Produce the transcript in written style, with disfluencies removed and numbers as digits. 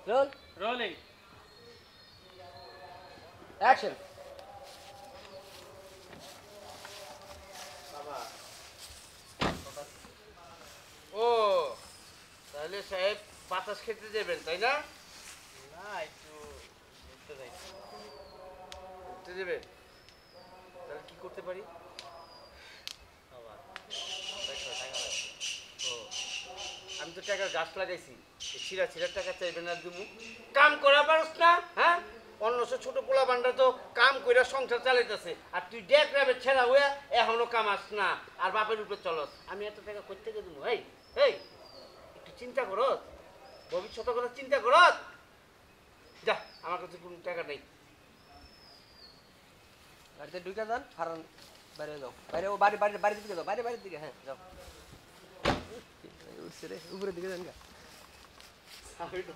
Roll. Rolling. Action. ও তাহলে সাহেব বাতাস খেতে যাবেন তাই না? না একটু ঘুরতে যাই। ঘুরতে যাবেন? তাহলে কি করতে পারি? বাবা, দেখো টাকা লাগবে। ও আমি তো টাকার গাছ লাগাইছি, ছিঁড়া ছিঁড়া টাকা চাইবেন না তুমি? কাম করা পারস না? হ্যাঁ, অন্য সব ছোট পোলা বান্ডা তো কাম কইরা সংসার চালাইতেছে, আর তুই ডেক রাবের ছেড়া হইয়া এখনো কামাস না, আর বাপের উপরে চলস। আমি এত টাকা কই থেকে দেবো? এই এই একটু চিন্তা করত, ভবিষ্যতের কথা চিন্তা করত। যা, আমার কাছে কোনো টাকা নেই। বাড়িতে ঢুকে যান, হারান বাইরে যাও। বাইরে ও বাড়ির দিকে যাও, বাড়ির দিকে, হ্যাঁ যাও। উঠছে রে, উপরের দিকে যান গা। আমি তো